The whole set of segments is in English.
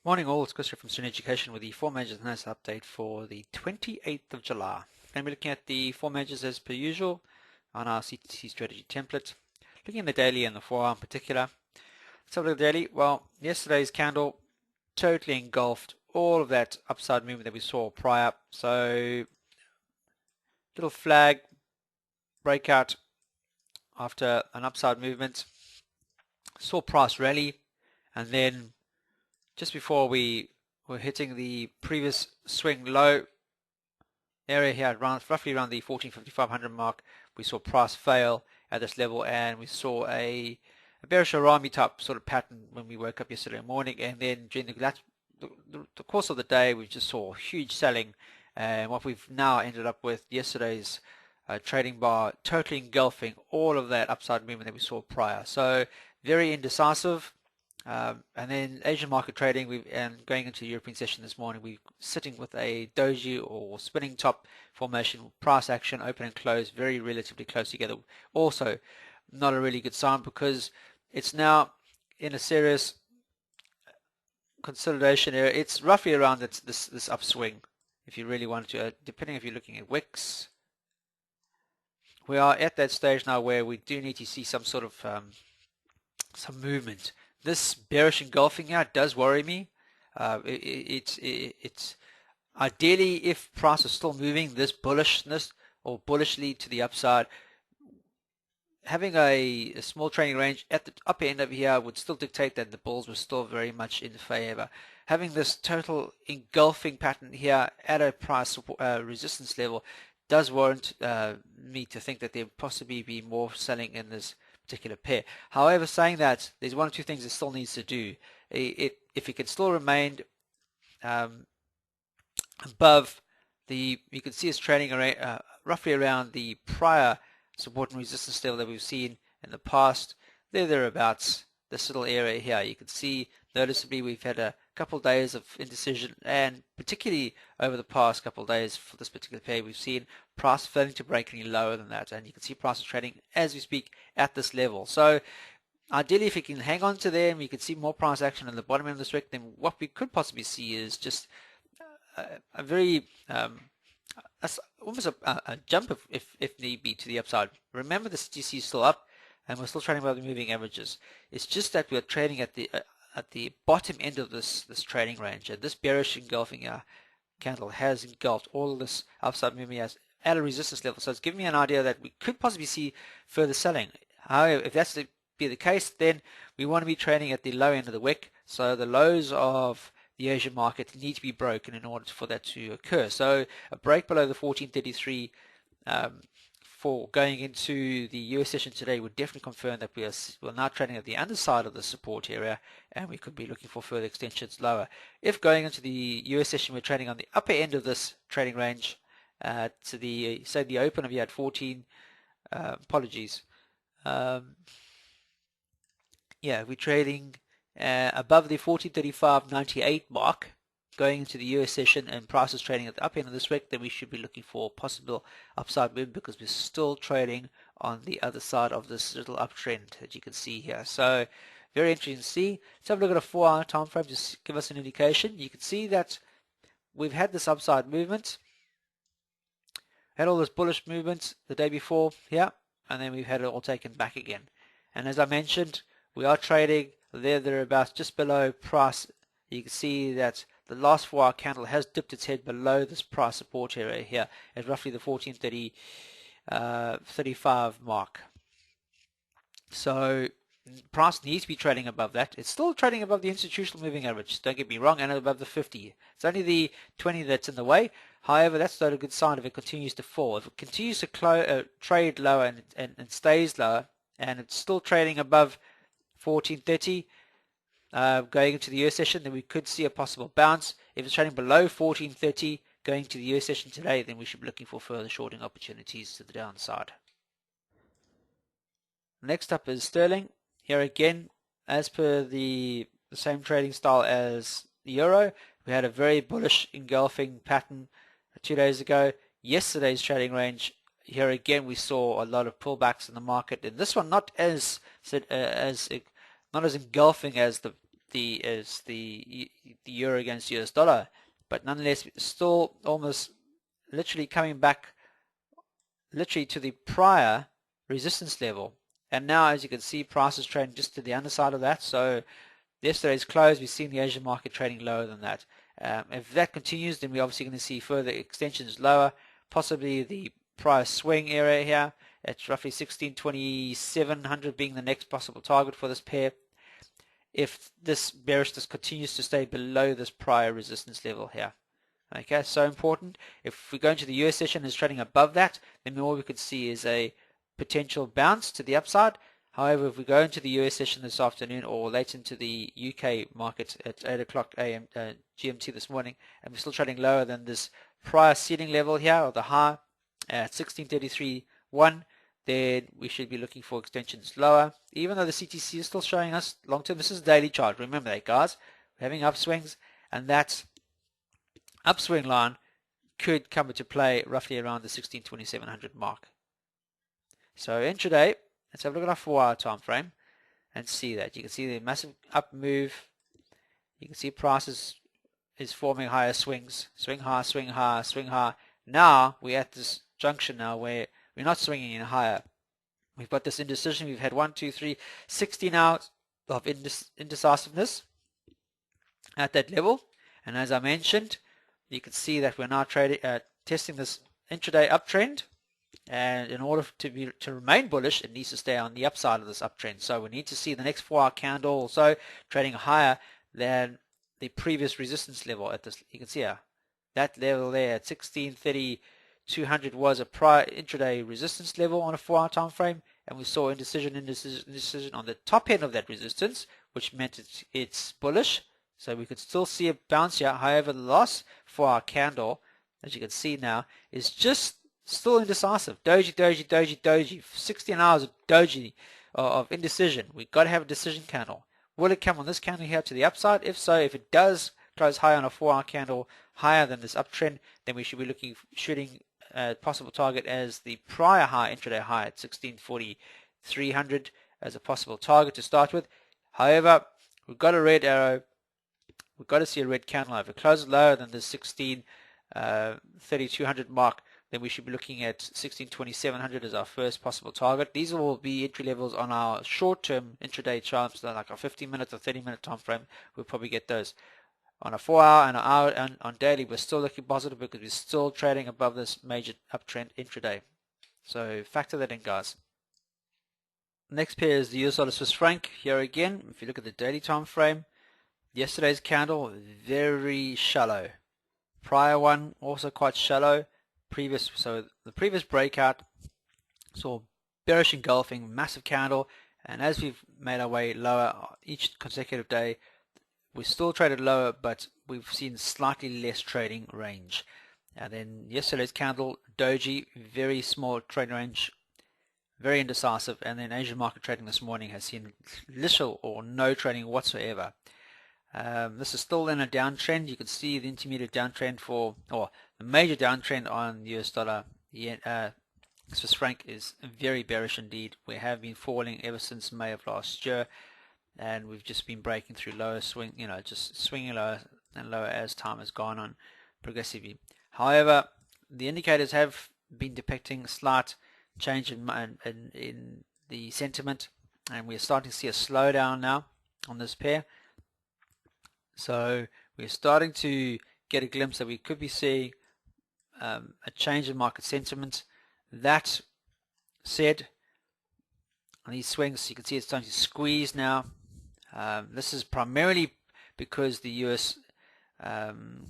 Morning all, it's Chris here from Serene Education with the 4 Majors Analysis update for the 28th of July. Going to be looking at the 4 Majors as per usual on our CTC strategy template. Looking at the daily and the 4 hour in particular. Let's have a look at the daily. Well, yesterday's candle totally engulfed all of that upside movement that we saw prior. So, little flag breakout after an upside movement. Saw price rally, and then just before we were hitting the previous swing low area here, roughly around the 14,500 mark, we saw price fail at this level, and we saw a bearish Arami type sort of pattern when we woke up yesterday morning. And then during the course of the day, we just saw huge selling, and what we've now ended up with yesterday's trading bar totally engulfing all of that upside movement that we saw prior. So very indecisive. And then Asian market trading, and going into the European session this morning, we're sitting with a doji or spinning top formation, price action, open and close, very relatively close together. Also, not a really good sign, because it's now in a serious consolidation area. It's roughly around this upswing, if you really want to, depending if you're looking at wicks. We are at that stage now where we do need to see some sort of some movement. This bearish engulfing here does worry me. It's ideally, if price is still moving this bullishness or bullishly to the upside, having a small trading range at the upper end of here would still dictate that the bulls were still very much in favor. Having this total engulfing pattern here at a price resistance level does warrant me to think that there possibly be more selling in this particular pair. However, saying that, there's one or two things it still needs to do. If it can still remain above the, you can see it's trading roughly around the prior support and resistance level that we've seen in the past. Thereabouts, this little area here, you can see noticeably we've had a couple of days of indecision, and particularly over the past couple of days for this particular pair, we've seen price failing to break any lower than that, and you can see prices trading as we speak at this level. So ideally, if you can hang on to them, you can see more price action at the bottom end of this wick. Then what we could possibly see is just a very almost a jump if need be to the upside. Remember, the CTC is still up, and we're still trading above the moving averages. It's just that we're trading at the bottom end of this trading range, and this bearish engulfing candle has engulfed all of this upside movement at a resistance level. So it's giving me an idea that we could possibly see further selling. However, if that's to be the case, then we want to be trading at the low end of the wick. So the lows of the Asian market need to be broken in order for that to occur. So a break below the 1433 for going into the US session today would definitely confirm that we're now trading at the underside of the support area, and we could be looking for further extensions lower. If going into the US session we're trading on the upper end of this trading range, to the, say, the open of you had 14, apologies, yeah, we're trading above the 1435.98 mark going into the US session, and prices trading at the upper end of this wick, then we should be looking for possible upside move, because we're still trading on the other side of this little uptrend that you can see here. So very interesting to see. Let's have a look at a 4 hour time frame to give us an indication. You can see that we've had this upside movement, had all this bullish movement the day before here, and then we've had it all taken back again. And as I mentioned, we are trading thereabouts just below price. You can see that the last 4 hour candle has dipped its head below this price support area here at roughly the 1435 mark. So price needs to be trading above that. It's still trading above the institutional moving average, don't get me wrong, and above the 50. It's only the 20 that's in the way. However, that's not a good sign if it continues to fall. If it continues to trade lower and stays lower, and it's still trading above 1430 going into the US session, then we could see a possible bounce. If it's trading below 1430 going to the US session today, then we should be looking for further shorting opportunities to the downside. Next up is sterling. Here again, as per the same trading style as the euro, we had a very bullish engulfing pattern 2 days ago. Yesterday's trading range, here again we saw a lot of pullbacks in the market, and this one not as not as engulfing as the euro against US dollar, but nonetheless still almost literally coming back literally to the prior resistance level. And now, as you can see, prices trading just to the underside of that. So yesterday's close, we've seen the Asian market trading lower than that. If that continues, then we're obviously going to see further extensions lower, possibly the price swing area here at roughly 16,2700 being the next possible target for this pair, if this bearishness continues to stay below this prior resistance level here. Okay, so important. If we go into the US session and it's trading above that, then all we could see is a potential bounce to the upside. However, if we go into the US session this afternoon or late into the UK market at 8 o'clock AM GMT this morning, and we're still trading lower than this prior ceiling level here, or the high at 1633.1, then we should be looking for extensions lower. Even though the CTC is still showing us long term, this is a daily chart. Remember that, guys. We're having upswings, and that upswing line could come into play roughly around the 16,2700 mark. So intraday, let's have a look at our 4-hour time frame and see that. You can see the massive up move. You can see prices is forming higher swings. Swing high, swing high, swing high. Now we're at this junction now where we're not swinging in higher. We've got this indecision. We've had 1, 2, 3, 16 hours of indecisiveness at that level. And as I mentioned, you can see that we're now testing this intraday uptrend. And in order to remain bullish, it needs to stay on the upside of this uptrend. So we need to see the next 4-hour candle also trading higher than the previous resistance level at this. You can see here, that level there at 1630.200 was a prior intraday resistance level on a 4-hour time frame, and we saw indecision on the top end of that resistance, which meant it's bullish. So we could still see a bounce here. However, the last 4-hour candle, as you can see now, is just still indecisive. Doji, doji, doji, doji. 16 hours of doji, of indecision. We've got to have a decision candle. Will it come on this candle here to the upside? If so, if it does close higher on a 4-hour candle, higher than this uptrend, then we should be shooting a possible target as the prior high, intraday high at 1640.300 as a possible target to start with. However, we've got a red arrow. We've got to see a red candle. If it closes lower than the 1630.200 mark, then we should be looking at 162700 as our first possible target. These will be entry levels on our short-term intraday charts, like our 15-minute or 30-minute time frame. We'll probably get those. On a 4-hour and an hour and on daily, we're still looking positive because we're still trading above this major uptrend intraday. So factor that in, guys. Next pair is the US dollar Swiss franc. Here again, if you look at the daily time frame, yesterday's candle, very shallow. Prior one, also quite shallow. So the previous breakout saw bearish engulfing, massive candle, and as we've made our way lower each consecutive day, we still traded lower, but we've seen slightly less trading range. And then yesterday's candle, doji, very small trading range, very indecisive, and then Asian market trading this morning has seen little or no trading whatsoever. This is still in a downtrend. You can see the intermediate downtrend the major downtrend on US dollar Swiss franc is very bearish indeed. We have been falling ever since May of last year, and we've just been breaking through lower swing, just swinging lower and lower as time has gone on progressively. However, the indicators have been depicting slight change in the sentiment, and we're starting to see a slowdown now on this pair. So we're starting to get a glimpse that we could be seeing a change in market sentiment. That said, on these swings, you can see it's starting to squeeze now. This is primarily because the US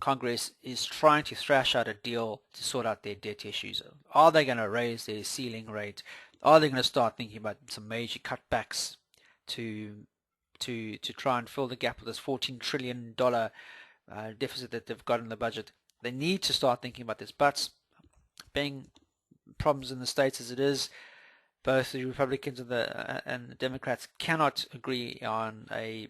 Congress is trying to thrash out a deal to sort out their debt issues. Are they going to raise their ceiling rate? Are they going to start thinking about some major cutbacks to try and fill the gap with this $14 trillion deficit that they've got in the budget? They need to start thinking about this, but being problems in the States as it is, both the Republicans and the Democrats cannot agree on a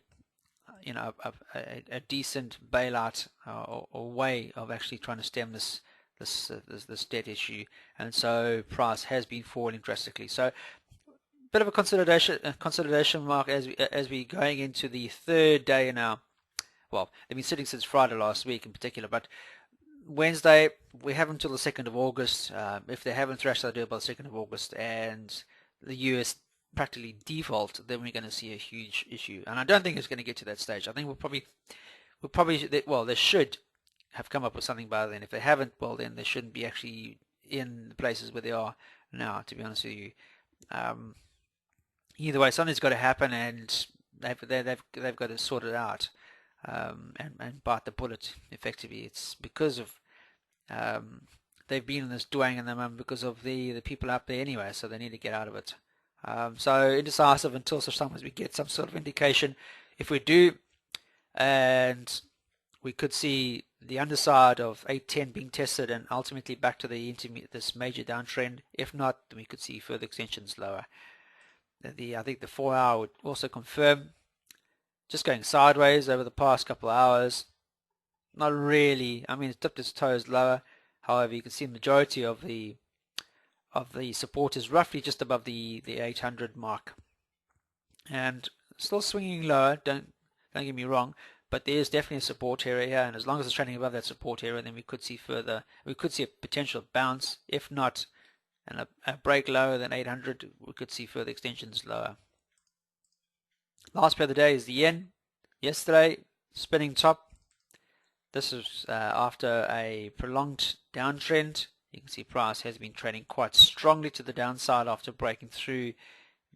decent bailout or way of actually trying to stem this this debt issue, and so price has been falling drastically. So bit of a consolidation mark as we going into the third day now. Well, they've been sitting since Friday last week in particular, but Wednesday we have until the 2nd of August. If they haven't thrashed that deal by the 2nd of August and the US practically default, then we're going to see a huge issue. And I don't think it's going to get to that stage. I think they should have come up with something by then. If they haven't, well, then they shouldn't be actually in the places where they are now, to be honest with you. Either way, something's got to happen, and they've got to sort it out and bite the bullet effectively. It's because of they've been in this doing in the moment because of the people up there anyway, so they need to get out of it. So indecisive until such time as we get some sort of indication. If we do, and we could see the underside of 810 being tested and ultimately back to this major downtrend. If not, then we could see further extensions lower. I think the 4 hour would also confirm just going sideways over the past couple of hours. Not really. I mean, it's dipped its toes lower. However, you can see the majority of the support is roughly just above the 800 mark, and still swinging lower. Don't get me wrong, but there is definitely a support area here, and as long as it's trading above that support area, then we could see a potential bounce. If not, and a break lower than 800, we could see further extensions lower. Last pair of the day is the yen. Yesterday, spinning top. This is after a prolonged downtrend. You can see price has been trading quite strongly to the downside after breaking through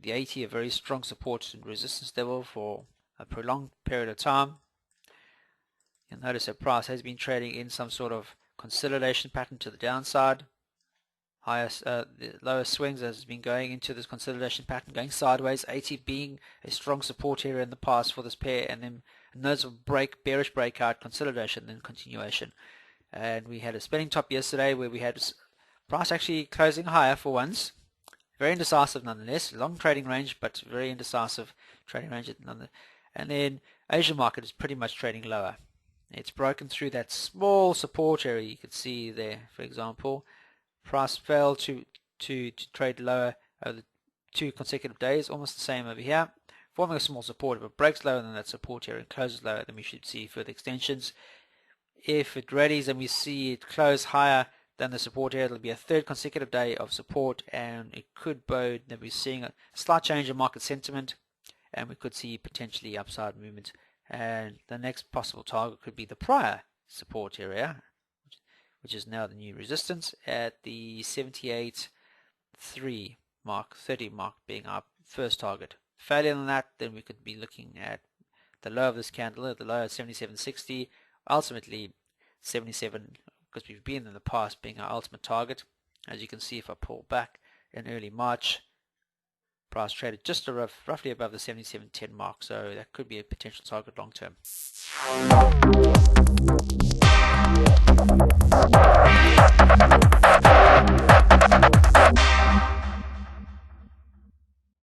the 80, a very strong support and resistance level for a prolonged period of time. You'll notice that price has been trading in some sort of consolidation pattern to the downside. The lower swings has been going into this consolidation pattern, going sideways, 80 being a strong support area in the past for this pair, and then a noticeable bearish breakout, consolidation, then continuation. And we had a spinning top yesterday where we had price actually closing higher for once. Very indecisive nonetheless, long trading range, but very indecisive trading range nonetheless. And then Asian market is pretty much trading lower. It's broken through that small support area you could see there, for example. Price failed to trade lower over the 2 consecutive days, almost the same over here, forming a small support. If it breaks lower than that support area and closes lower, then we should see further extensions. If it rallies and we see it close higher than the support area, it'll be a 3rd consecutive day of support, and it could bode that we're seeing a slight change in market sentiment, and we could see potentially upside movement. And the next possible target could be the prior support area, which is now the new resistance at the 78.3 mark, 30 mark being our first target. Failure on that, then we could be looking at the low of this candle, the low at 77.60, ultimately 77, because we've been in the past, being our ultimate target. As you can see, if I pull back in early March, price traded just roughly above the 77.10 mark, so that could be a potential target long term.